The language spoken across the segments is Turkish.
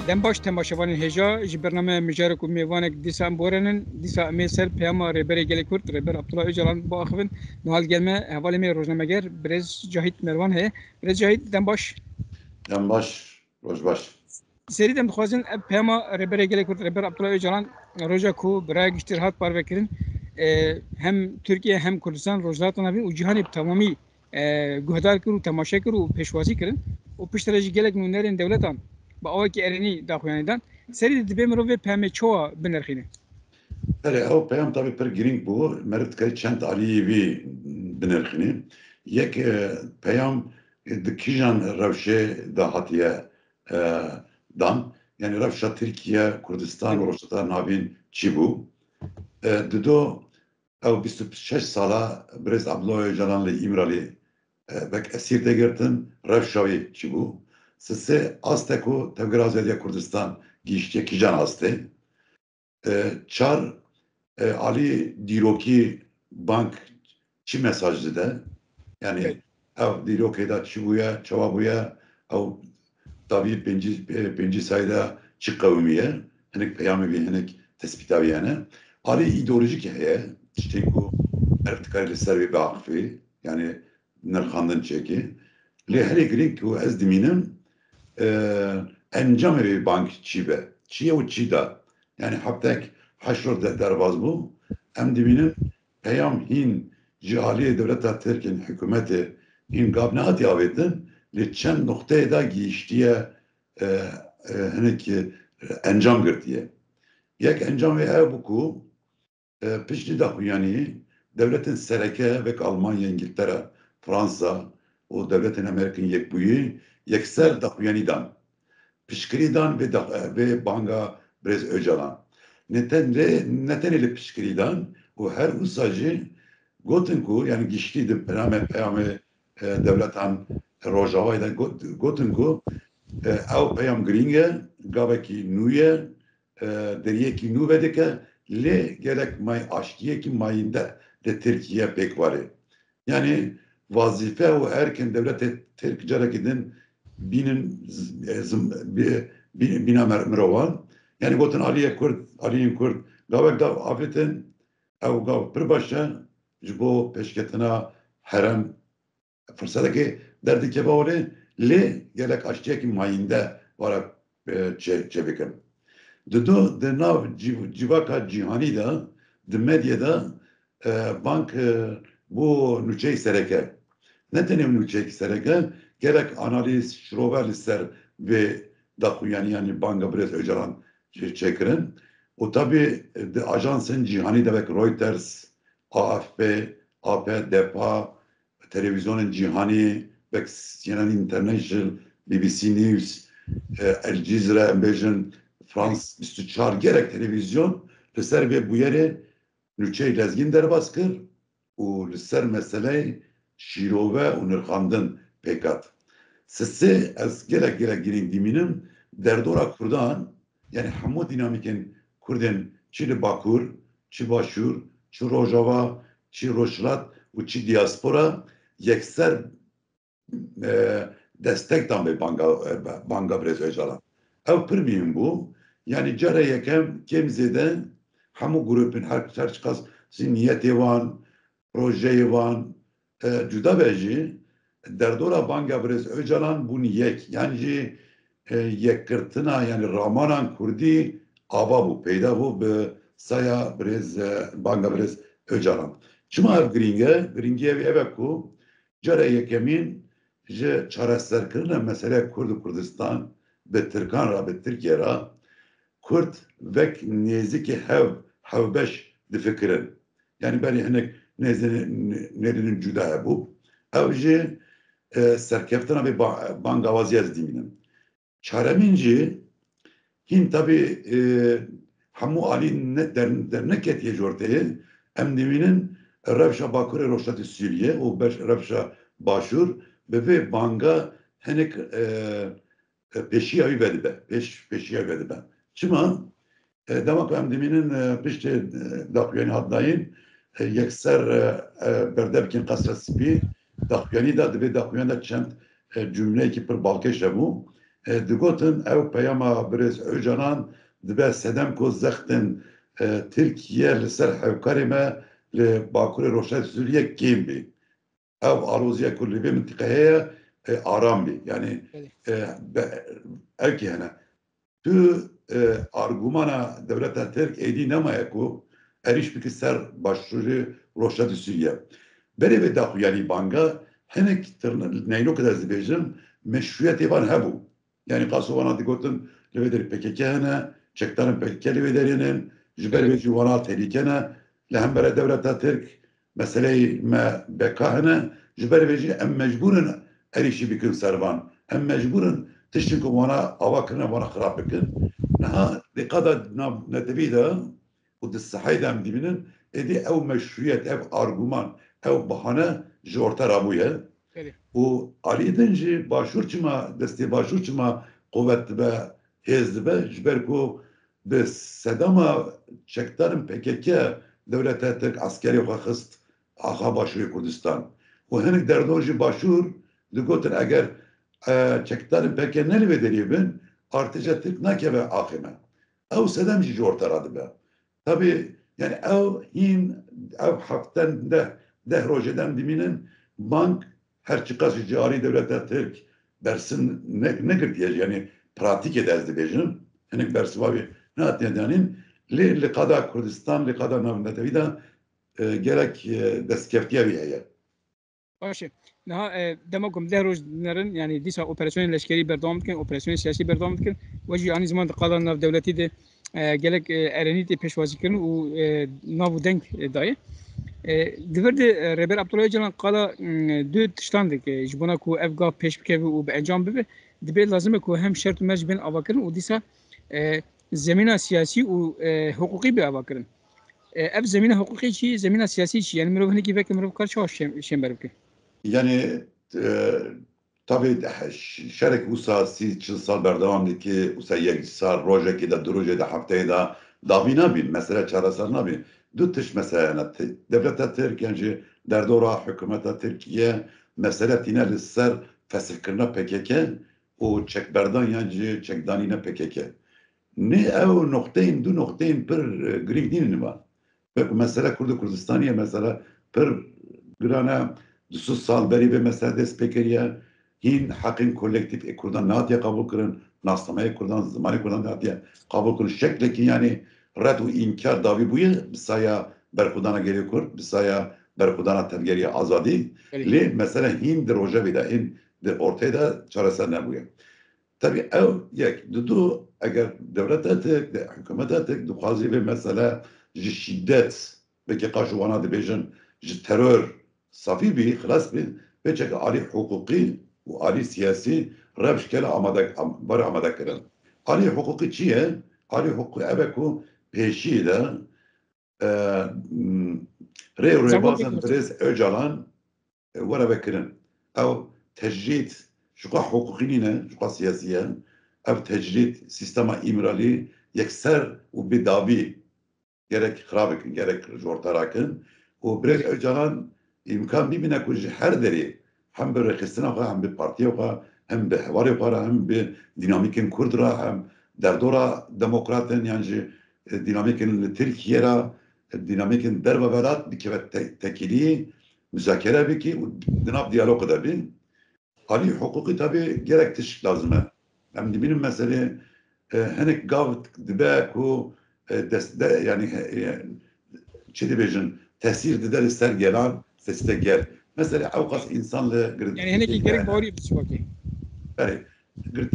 دم باش تماشاوان هجا جی برنامه مجارک و میوانک دیسان بورنن دیسا امی سر پیاما ریبری گلی کرد ریبر عبدالله اجلان با آخوین نهال گلمه حوالی می روزنامه‌گر برز جاهید مروان هه برز جاهید دم باش روز باش سری دم خوازن پیاما ریبری گلی کرد ریبر عبدالله اجلان روزا کو برای گشتر هات پار بکرین هم ترکیه هم کردستان روزات نبی و جهانی تمامی گهدار کرد تماشا کرد و پیشوازی کردن و پیشترجی گلک نونرین دولتان با آوای که ارینی داخویانیدن سری دبی مروی پهمه چوا بنرخینه. بله او پیام طبعا پر گرینگ بو مرد که چند علیه وی بنرخینه یک پیام دکیجان روشه دهاتیه دان yani revşa Türkiye, Kurdistan ve Rusya navin çi bu. Dido ev 26 sala Brez Abdullah Öcalan'la İmralı bek esir de girtin revşavi çi bu. Sese Azteku Tevgirazeliye Kurdistan gişçe kijan aste. Çar Ali Diroki Bank çi mesajdı da yani ev Diroki da çi buya çava buya ev tabii penci sayıda çık kavmiye henek peyami bir henek tespit abi yani Ali ideolojik heye işte bu ertikali servi bakfi yani nerkandın çeki le hele grek o ez diminim encam bir bank çibe çiye o çida yani haptek haşr derbaz bu em diminim peyam hin cihali devlet Türkiye hükümeti hin gabnaat yavetin li çend noktaya da geçtiğe hani ki encam girdiye. Yek encam ve ev buku pişti da yani devletin sereke ve Almanya, İngiltere, Fransa o devletin Amerikan yek buyu yekser da yani dan pişkiridan ve banga brez öcalan. Neten ile pişkiridan o her usacı gotinku yani geçtiydi peyame devletan Rojava'dan gotinku ev peyam gringe gaveki nuye deriyeki nu vedeke le gerek may aşkiyeki mayinde de Türkiye pek var. Yani vazife o erken devlete Türkçe gidin bina merovan yani gotun Aliye Kurd gavek da afetin ev gav bir başa jibo peşketina herem fırsataki derdi kebavle le gelek aşçıya ki mayinde varak çevikim. Dido de nav civaka cihani da de medyada bank bu nüçey sereke. Ne tenem nüçey sereke? Gerek analiz, şroverliser ve yani banka brez öcalan çekirin. O tabi de ajansın cihani demek Reuters, AFP, AP, DEPA, televizyonun cihani, CNN International, BBC News, El Cizre, Embejin, Frans, Müstüçar gerek televizyon, liser ve bu yere nüçey lezgin derbaskır, u liser meseleyi şirove u nırkandın pekat. Sesi ez gerek girin diminim, derdora Kurdan, yani hamu dinamikin Kurdin, çi Bakur, çi Başur, çi Rojava, çi Roşlat, u çi diaspora, yekser destekten bir banga brez öcalan. Ev pırmiyim bu. Yani cara yekem kemzeden hamu grubun her çıkas niyeti van, projeyi van, cüda beji derdora banga brez öcalan bunu yek. Yani yekirtina yani Ramanan Kurdi ava bu peyda bu be saya brez banga brez öcalan. Çima ev gringe ev eveku cara yekemin ji çareserkirine mesele Kurdistan be Türkan ra be Türkiye ra Kurd vek neziki hevbeş difikirin. Yani beni henek nerinin cüda bu. Ev ji serkeftana bir bangavaziyaz diminim. Çareminci hin tabi hamu ali dernek etiye jorteye em diminin revşa bakure roştati Suriye o revşa başur ve banga henek peşiyavi vedibe. Peşiyavi vedibe. Çima demek em diminin pişte dakyani adlayın yekser berdevkin kasrasibi dakyani da dibe dakyani da çent cümle ki per balkeş bu دگوتن او پیاما برز اوجانان دبه سدم کو زختن ترکیه لسر حوکاری ما لباکور روشت سوریه کیم بی او آروزیه کلی به منطقه هیا آرام بی yani evki hene tu argumana devleta Türk edi nemaya ku eriş bir ser başvuru roşat Suriye beri ve dahu yani banga henek neylo kadar zibejim meşruiyet evan hebu yani kasovana digotun levederi PKK hene çektanın PKK levederinin jiber ve juvana tehlikene lehembere devleta Türk meseleyi me beka hene jiber ve em mecburun erişi bikin servan em mecburun تشتكي وانا اواكرنا وانا خراب بكن نها لقد نتبيدا ود الصحيدة مدينن ادي او مشروعية او ارجومان او بهانه جورتا رابويه و علي دنجي باشور چما دستي باشور چما قوت به هزد به جبركو بس سداما çektarın PKK devlete Türk askeri خست آخا باشور کردستان و هنگ دردوجي باشور دگوتر اگر çektarın peki ne vederiye ben artıca Türk nake ve akime. Ev sedemci jortaradı be. Tabi yani ev haktan de rojeden diminin bank her çıkası cari devlete Türk bersin ne girdiye yani pratik edezdi bejim. Yani bersi vabi ne atyanin li kada Kurdistan li kada navnetevida gerek deskeftiye bir heye. باشه نه دماغم ده روز نرن يعني دیسا اپراسیون لشکری بردام کن اپراسیون سیاسی بردام کن و جی آنی زمان قالان ناف دولتی ده گلک ارنیتی پیشوازی کن و ناو دنگ دایه دیورد ربر عبدالله جلان قالا دو تشتاند که جبونا کو افگا پیش بکه و به انجام ببه دبی لازمه کو هم شرط مرج بین آوا کرن و دیسا زمینه سیاسی و حقوقی به آوا کرن اف زمینه حقوقی چی زمینه سیاسی چی yani مرو هنگی وک مرو کار چه شیم برکه Yani tabii şerek usa sal berdavamdaki usa yek sal rojeki de duruje de haftaya da davina bin mesela çarasarına bin du tiş mesela devlete Türkiye derdora hükümete Türkiye mesela tine lisser fesihkirna PKK o çekberdan yancı çekdanine PKK ne ev noktayın du noktayın bir grig dinin var mesela Kurdistaniye mesela bir grana Dusus sal beri mesela despekeriye hin hakkın kolektif kurdan natiye kabul kırın naslamaya kurdan zamanı kurdan natiye kabul kırın şekle ki yani red ve inkar davi buyu bisaya berkudana geliyor kur bisaya berkudana tevgeriye azadi li mesela hin de roja vida hin de ortaya da çaresi ne buyu tabi ev yek dudu eğer devlet etek de hükümet etek duhazi ve mesela şiddet belki kaşuvana dibejin terör صافي بي خلاص بي بيجك علي حقوقي وعلي سياسي رابش كلا برا عمدا كرن علي حقوقي چيه علي حقوقي ابكو بيشي ده ري ريبازن بريز öcalan ورا بكرن او تجريد شقا حقوقينينه شقا سياسيا او تجريد سيستما امرالي يكسر وبدابي gerek خرابك gerek جورتاراكن وبريز öcalan imkan bibine kurucu her deri hem bir rekisine hem bir partiye hem bir hevari hem bir dinamikin kurdura hem derdora demokratın yani dinamikin Türkiye'ye dinamikin derbe velat bir kere tekili müzakere bir ki dinam diyalog da bir hali hukuki tabi gerek teşvik lazım hem de benim mesele henek gav dibe ku deste yani çedibejin tesir de ister gelen sesle gel. Mesela avukat insanla yani heneki gerek bağırıyor bir şey. Yani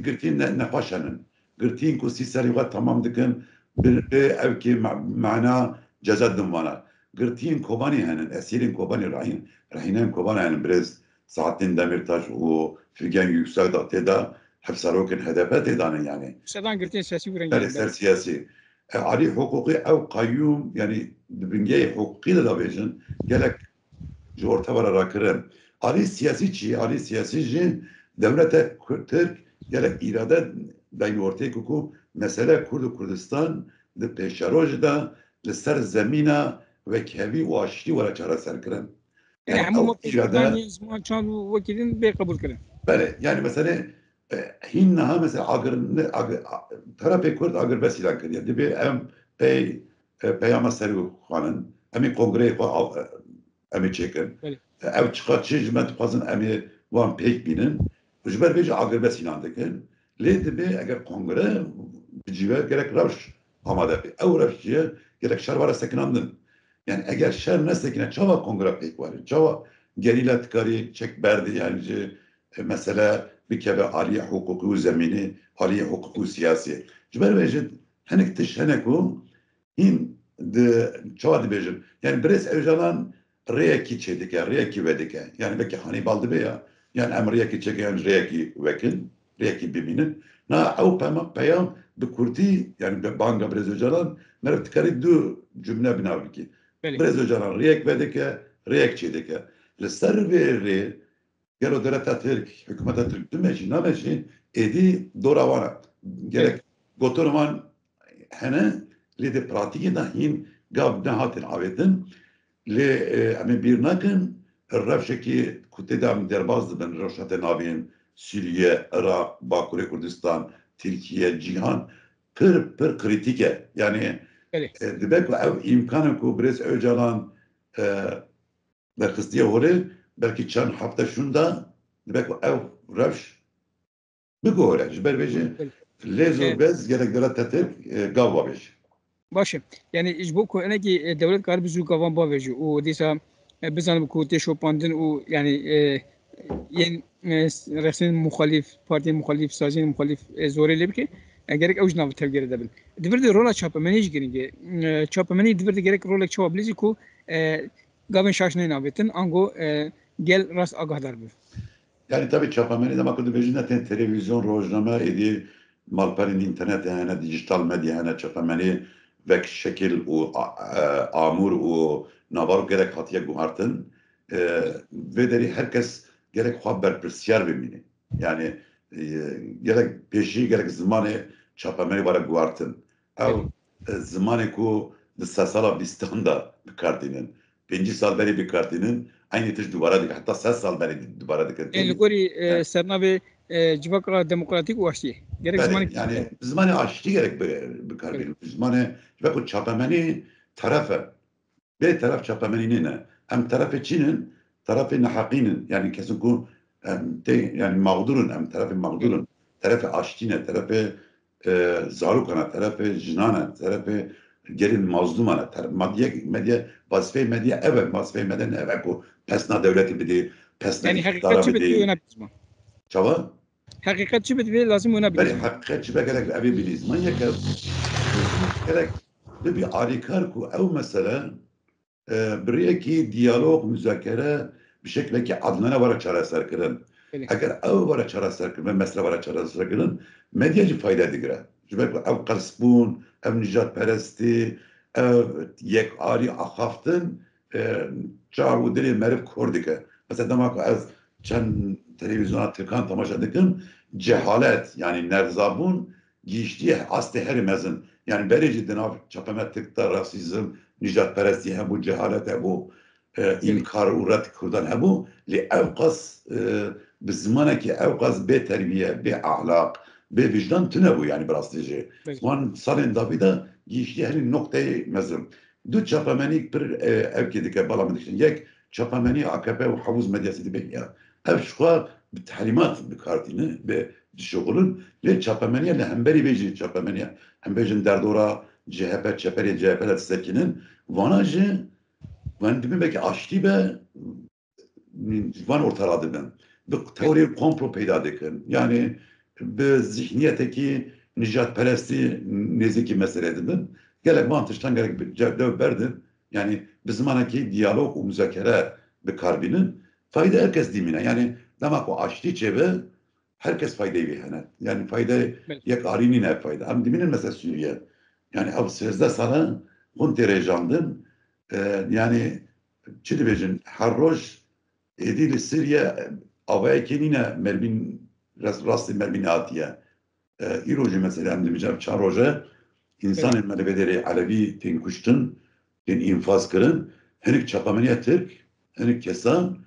gırtin ne paşanın. Gırtin kusi serivat tamam dikin bir evki mana cezadım bana. Gırtin kobani henin esirin kobani rahinen kobani henin biraz Saatin Demirtaş o Figen Yüksel da teda hepsarokin hedefet edanın yani. Sedan gırtin siyasi bir yani ser siyasi. Ali hukuki ev kayyum yani dibinge hukuki de bejin gerek orta var rakırım. Ali siyasici devlete Türk gerek irade dahi ortaya kuku mesele Kurdistan de peşarojda de ser zemina ve kevi o aşırı var çare serkiren. Yani ama irade zaman çan vakilin bir kabul kırın. Böyle yani mesela هین نه مثلا طرف کرد اگر بسیار کردی دیگه ام پیام سری خوانن امی کنگره خو امی چکن بله ev çıkar çeşmet fazın emi van pek binin. Jber bece agır besinan dikin. Lê dibe eger kongre bicive gerek revş amade be. Ew revşiye gerek şervara sekinandın. Yani eger şer ne sekine çava kongre pek var. Çava geriyle tıkarı çek berdi yani mesela bir kere aliye hukuku zemini, aliye hukuku siyasi. Jber bece henek tiş henek o hin de çava dibecin. Yani bires evjalan reyeki çedike, reyeki vedike. Yani belki hani baldı be ya. Yani em reyeki çeke yani reyeki vekin, reyeki biminin. Na ev peyam bi Kurdi yani banga Brez Öcalan merv tıkarı du cümle binav ki. بله Brez Öcalan reyek vedike, reyek çedike. Le ser ve gelo dereta Türk, hükümete Türk tümeşi, nameşi edi doravana. بله Gerek gotorman hene li de pratiki dahin gav ne hatin avetin li em bir nakin revşeki kutedam derbaz ben revşate navin Suriye, Irak, Bakure, Kurdistan, Türkiye, Cihan pır kritike. Yani بله dibek ev imkanı ku Brez Öcalan ve kıstiye hore belki çan hafta şunda dibek ev revş bigore. Jiber beji بله lezor bez gerek dere tetir gavva beji. باشه یعنی اجبو کو انه کی دولت کار بزرگ گوان باوجو او دیسا بزنم کو تشو پاندن او یعنی ین رسم مخالف پارتی مخالف سازی مخالف زوری لبکی gerek اوج nav tevgere debin. Divirde rola çapameni giringe. Çapameni divirde gerek rola çapablizi ku gavin şaşnay navetin ango gel ras agahdar bu. Yani tabii çapameni de makul bejine televizyon rojname edi malperin internet yani dijital medya yani çapameni vek şekil o amur o navar gerek hatiye guhartın ve deri herkes gerek haber persiyer bimini. Yani gerek peşi gerek zamanı çapameni var guhartın. Ev Beli. zamanı ku sasala bistanda bir kartinin. 5 sal beri bir kartinin aynı tür duvara dik. Hatta 8 sal beri duvara En dikerken. ligori Yani, sernabe civakra demokratik uaşti. Gerek zamanı yani zamanı aştı gerek bir Beli. kalbin. Zamanı ve bu çapameni tarafı. Bir taraf çapameni ne? Hem tarafı Çin'in, tarafı Nahakinin. Yani kesin ku yani mağdurun, hem tarafı Beli. mağdurun. Tarafı aştine, tarafı zarukana, tarafı jinana, tarafı gelin mazlumana, medya, vazife medya, evet vazife medya ne? Evet bu pesna devleti bir değil, pesna Yani iktidara hakikatçi bir bitvi değil. öne bizma. Çava? Hakikatçi bitvi lazım öne Beri bizma. hakikatçi be gerek evi biliz. Manyak ev. Gerek bir alikar ku ev mesela biriyeki diyalog, müzakere bir şekilde ki adlana vara çareser kırın. Beli. Eğer ev vara çareser kırın ve mesle vara çareser kırın medyacı fayda digre. Çünkü ev kasbun, ev nicat peresti, ev yek ari ahaftın çavu dili merif kordike. Mesela demek ki ez çen televizyona tıkan tamaşa dikim cehalet yani nerzabun giyiştiği asli her mezin. Yani berici dinav çapamettikte rasizm, نجات پرستی همو جهالت همو Beli. inkar uğrat kurdan همو li evqas bi zamaneki evqas be terbiye, be ahlak, be vicdan tüne bu yani brastici. Beli. Van salin davida giyişti her noktayı mezim. Du çapamenik bir ev kedike balamadık. Yek çapameni AKP ve havuz medyası dibe ya. Ev şuha bir talimat bir kartini ve şoğulun le çapameniye le hemberi beji çapameniye. Hembejin derdora CHP, çeperi CHP'ler sekinin vanajı van dibin belki açtı be van ortaladı ben. Bu Beli. teori komplo peyda dikin. Yani bu zihniyeteki nicat peresti neziki mesele ben. Gerek mantıştan gerek bir cevap verdim. Yani bizim anaki diyalog o müzakere bir karbinin fayda herkes dimine. Yani demek o açtı çeve herkes faydayı bir yani fayda Beli. yek arinin hep fayda. Hem diminin mesela Suriye. Yani ev sözde sana hun terejandın yani çili bejin her roj edili Suriye avaya kenine mermin rastlı mermin atiye. İroji mesela hem demeyeceğim çar roja Beli. insan elmeli bedeli Alevi ten kuştun ten infaz kırın henik çapameniye Türk henik kesan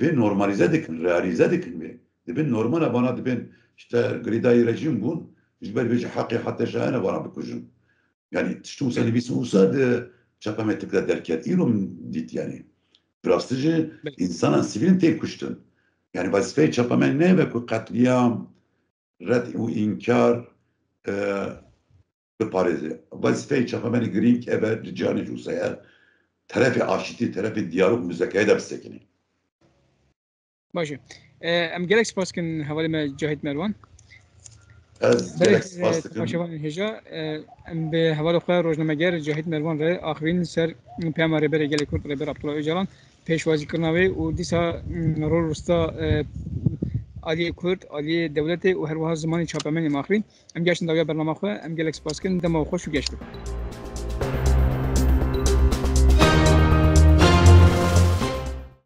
ve normalize dikin realize dikin ve dibin normala bana dibin işte gridayı rejim bun jber beji hakkı hatta şahane bana bikujun. Yani tiştu seni bir olsa de çapametlikle derken İrum dit yani. Prastıcı insana sivilin tek kuştun. Yani vazife çapamen ne ve katliam, red u inkar بپارێزێ وەزیفەی چەپەمەنی گرنگ ئەبە جیانی جووسەیە تەرەفی ئاشتی تەرەفی دیالۆگ موزەکەی دەبستێکنی باشه ام گلک سپاس کن حوالی ما جاهید مروان ئەس بله گەلێک سپاس دەکەم تماشاوان هجا ام به حوالی خواه روزنامه‌گر جاهید مروان ره آخرین سر پیام رهبر گلک کرد رهبر عبدالله öcalan پیشوازی کرناوی و دیسا رول رستا عالی کرد عالی دولت و هر وها زمانی چاپمن ماخرین ام گشتن داویا برنامه خواه ام گلک سپاس کن دم خوش و گشت